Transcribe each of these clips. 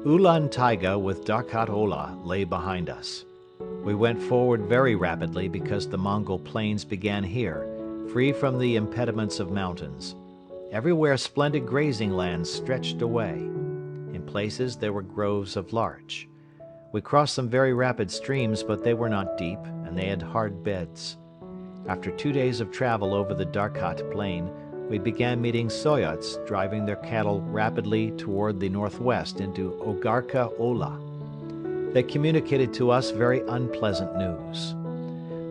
Ulan Taiga with Darkhat Ola lay behind us. We went forward very rapidly because the Mongol plains began here, free from the impediments of mountains. Everywhere splendid grazing lands stretched away. In places there were groves of larch. We crossed some very rapid streams, but they were not deep and they had hard beds. After 2 days of travel over the Darkhat plain, we began meeting Soyots driving their cattle rapidly toward the northwest into Ogarka Ola. They communicated to us very unpleasant news.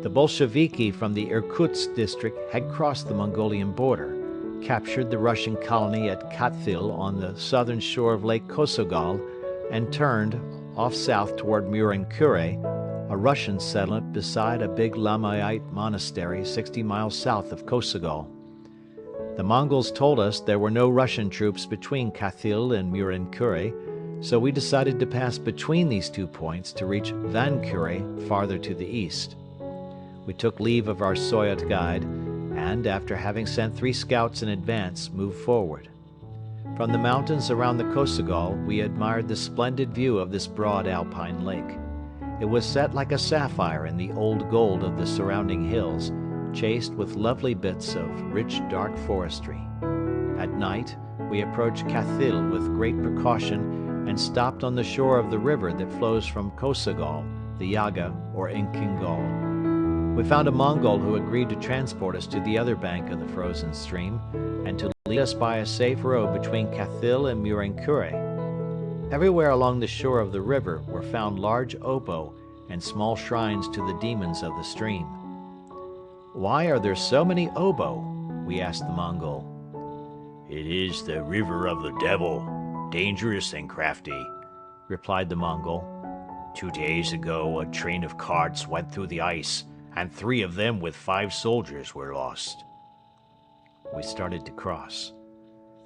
The Bolsheviki from the Irkutsk district had crossed the Mongolian border, captured the Russian colony at Khathyl on the southern shore of Lake Kosogol, and turned off south toward Murin-Kure, a Russian settlement beside a big Lamaite monastery 60 miles south of Kosogol. The Mongols told us there were no Russian troops between Khathyl and Murin-Kure, so we decided to pass between these 2 points to reach Van-Kure farther to the east. We took leave of our Soyot guide and, after having sent 3 scouts in advance, moved forward. From the mountains around the Kosogol, we admired the splendid view of this broad alpine lake. It was set like a sapphire in the old gold of the surrounding hills, chased with lovely bits of rich dark forestry. At night, we approached Khathyl with great precaution and stopped on the shore of the river that flows from Kosogol, the Yaga or Inkingol. We found a Mongol who agreed to transport us to the other bank of the frozen stream and to lead us by a safe road between Khathyl and Murin-Kure. Everywhere along the shore of the river were found large obo and small shrines to the demons of the stream. "Why are there so many obo?" we asked the Mongol. "It is the river of the devil, dangerous and crafty," replied the Mongol. 2 days ago, a train of carts went through the ice, and 3 of them with 5 soldiers were lost. We started to cross.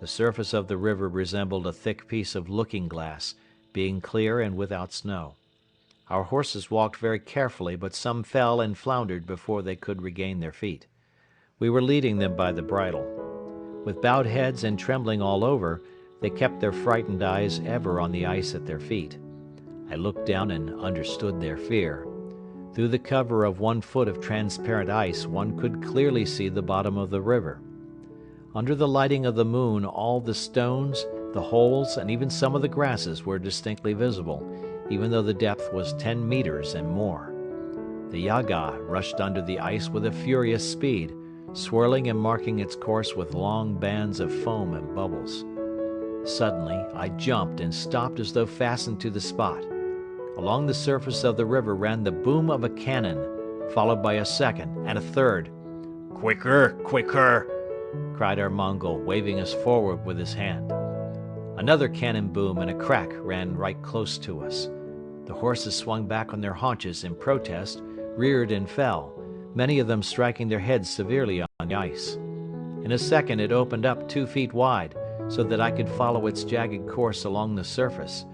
The surface of the river resembled a thick piece of looking glass, being clear and without snow. Our horses walked very carefully, but some fell and floundered before they could regain their feet. We were leading them by the bridle. With bowed heads and trembling all over, they kept their frightened eyes ever on the ice at their feet. I looked down and understood their fear. Through the cover of 1 foot of transparent ice, one could clearly see the bottom of the river. Under the lighting of the moon, all the stones, the holes, and even some of the grasses were distinctly visible, even though the depth was 10 meters and more. The Yaga rushed under the ice with a furious speed, swirling and marking its course with long bands of foam and bubbles. Suddenly, I jumped and stopped as though fastened to the spot. Along the surface of the river ran the boom of a cannon, followed by a second and a third. "Quicker, quicker!" cried our Mongol, waving us forward with his hand. Another cannon boom and a crack ran right close to us. The horses swung back on their haunches in protest, reared and fell, many of them striking their heads severely on the ice. In a second it opened up 2 feet wide, so that I could follow its jagged course along the surface.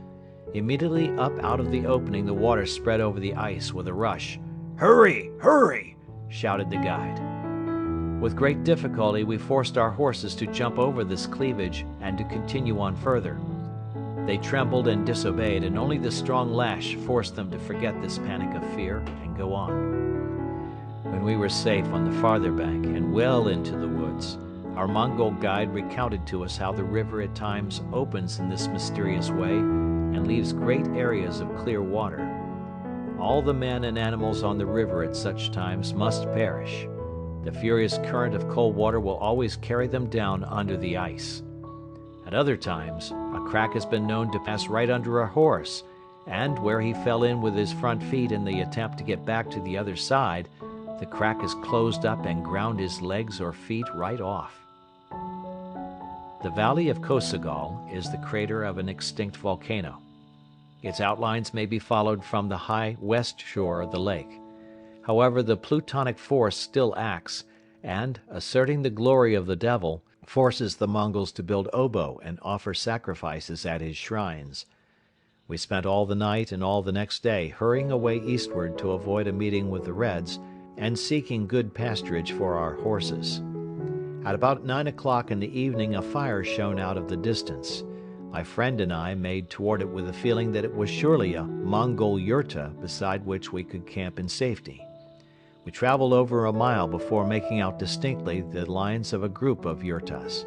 Immediately up out of the opening the water spread over the ice with a rush. "Hurry! Hurry!" shouted the guide. With great difficulty we forced our horses to jump over this cleavage and to continue on further. They trembled and disobeyed, and only the strong lash forced them to forget this panic of fear and go on. When we were safe on the farther bank and well into the woods, our Mongol guide recounted to us how the river at times opens in this mysterious way and leaves great areas of clear water. All the men and animals on the river at such times must perish. The furious current of cold water will always carry them down under the ice. At other times, a crack has been known to pass right under a horse, and where he fell in with his front feet in the attempt to get back to the other side, the crack has closed up and ground his legs or feet right off. The valley of Kosogol is the crater of an extinct volcano. Its outlines may be followed from the high west shore of the lake. However, the plutonic force still acts and, asserting the glory of the devil, forces the Mongols to build obo and offer sacrifices at his shrines. We spent all the night and all the next day hurrying away eastward to avoid a meeting with the Reds and seeking good pasturage for our horses. At about 9 o'clock in the evening a fire shone out of the distance. My friend and I made toward it with the feeling that it was surely a Mongol yurta beside which we could camp in safety. We traveled over a mile before making out distinctly the lines of a group of yurtas.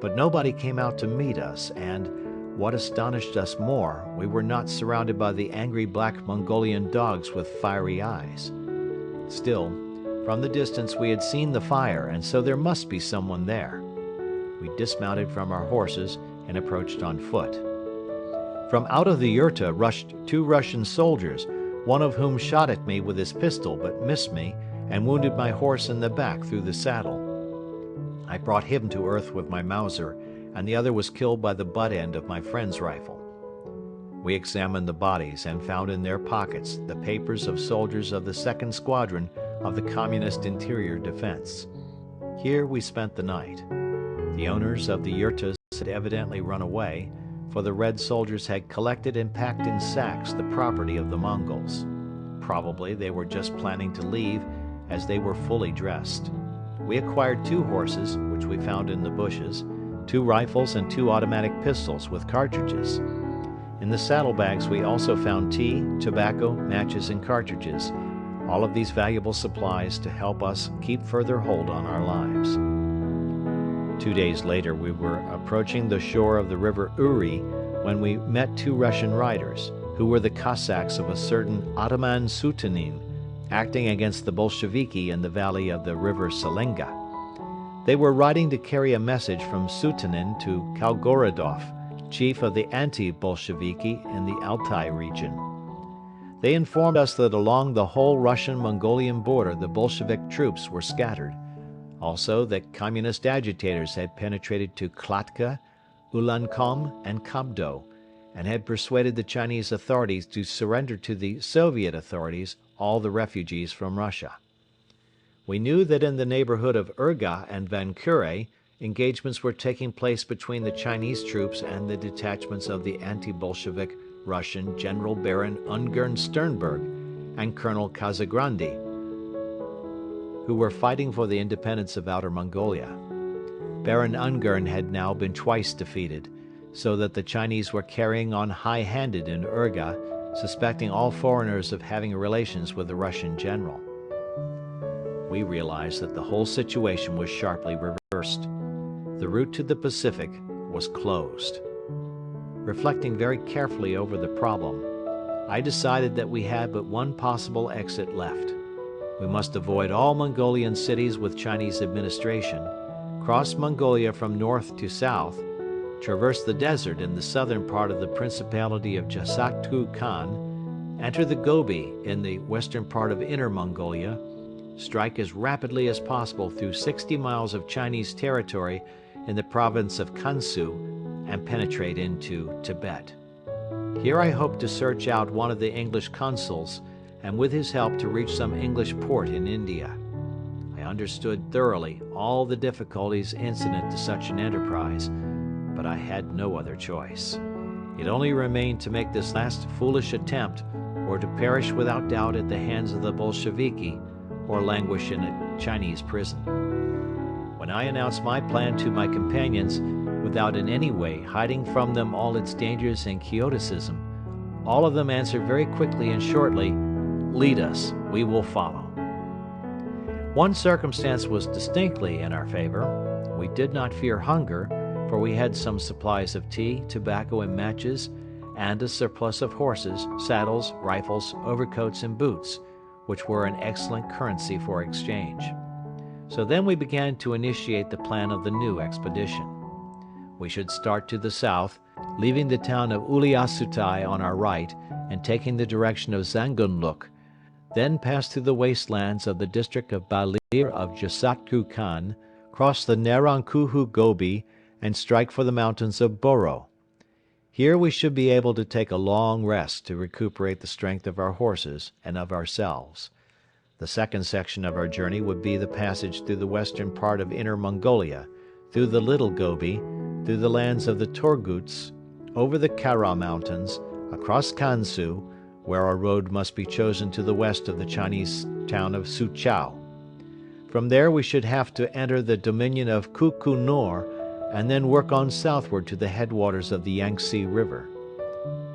But nobody came out to meet us and, what astonished us more, we were not surrounded by the angry black Mongolian dogs with fiery eyes. Still, from the distance we had seen the fire, and so there must be someone there. We dismounted from our horses and approached on foot. From out of the yurta rushed 2 Russian soldiers, one of whom shot at me with his pistol but missed me and wounded my horse in the back through the saddle. I brought him to earth with my Mauser, and the other was killed by the butt end of my friend's rifle. We examined the bodies and found in their pockets the papers of soldiers of the 2nd Squadron of the Communist Interior Defense. Here we spent the night. The owners of the yurtas had evidently run away, for the Red soldiers had collected and packed in sacks the property of the Mongols. Probably they were just planning to leave, as they were fully dressed. We acquired 2 horses, which we found in the bushes, 2 rifles and 2 automatic pistols with cartridges. In the saddlebags we also found tea, tobacco, matches and cartridges, all of these valuable supplies to help us keep further hold on our lives. 2 days later we were approaching the shore of the river Uri when we met 2 Russian riders, who were the Cossacks of a certain Ataman Sutanin, acting against the Bolsheviki in the valley of the river Selenga. They were riding to carry a message from Sutanin to Kalgorodov, chief of the anti-Bolsheviki in the Altai region. They informed us that along the whole Russian-Mongolian border the Bolshevik troops were scattered. Also that communist agitators had penetrated to Klatka, Ulankom and Kabdo, and had persuaded the Chinese authorities to surrender to the Soviet authorities all the refugees from Russia. We knew that in the neighborhood of Urga and Vankure, engagements were taking place between the Chinese troops and the detachments of the anti-Bolshevik Russian General Baron Ungern Sternberg and Colonel Kazagrandi, who were fighting for the independence of Outer Mongolia. Baron Ungern had now been twice defeated, so that the Chinese were carrying on high-handed in Urga, suspecting all foreigners of having relations with the Russian general. We realized that the whole situation was sharply reversed. The route to the Pacific was closed. Reflecting very carefully over the problem, I decided that we had but one possible exit left. We must avoid all Mongolian cities with Chinese administration, cross Mongolia from north to south, traverse the desert in the southern part of the Principality of Jasaktu Khan, enter the Gobi in the western part of Inner Mongolia, strike as rapidly as possible through 60 miles of Chinese territory in the province of Kansu, and penetrate into Tibet. Here I hope to search out one of the English consuls and with his help to reach some English port in India. I understood thoroughly all the difficulties incident to such an enterprise, but I had no other choice. It only remained to make this last foolish attempt, or to perish without doubt at the hands of the Bolsheviki, or languish in a Chinese prison. When I announced my plan to my companions, without in any way hiding from them all its dangers and quixotism, all of them answered very quickly and shortly, "Lead us, we will follow." One circumstance was distinctly in our favor. We did not fear hunger, for we had some supplies of tea, tobacco and matches, and a surplus of horses, saddles, rifles, overcoats and boots, which were an excellent currency for exchange. So then we began to initiate the plan of the new expedition. We should start to the south, leaving the town of Uliassutai on our right and taking the direction of Zangunluk, then pass through the wastelands of the district of Balir of Jasaktu Khan, cross the Narankuhu Gobi and strike for the mountains of Boro. Here we should be able to take a long rest to recuperate the strength of our horses and of ourselves. The second section of our journey would be the passage through the western part of Inner Mongolia, through the Little Gobi, through the lands of the Torguts, over the Kara Mountains, across Kansu, where our road must be chosen to the west of the Chinese town of Suchao. From there we should have to enter the dominion of Kuku Nor and then work on southward to the headwaters of the Yangtze River.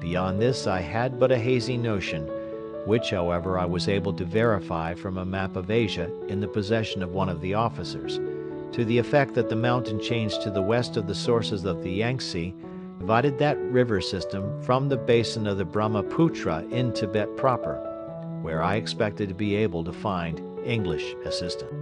Beyond this I had but a hazy notion, which, however, I was able to verify from a map of Asia in the possession of one of the officers, to the effect that the mountain chains to the west of the sources of the Yangtze divided that river system from the basin of the Brahmaputra in Tibet proper, where I expected to be able to find English assistance.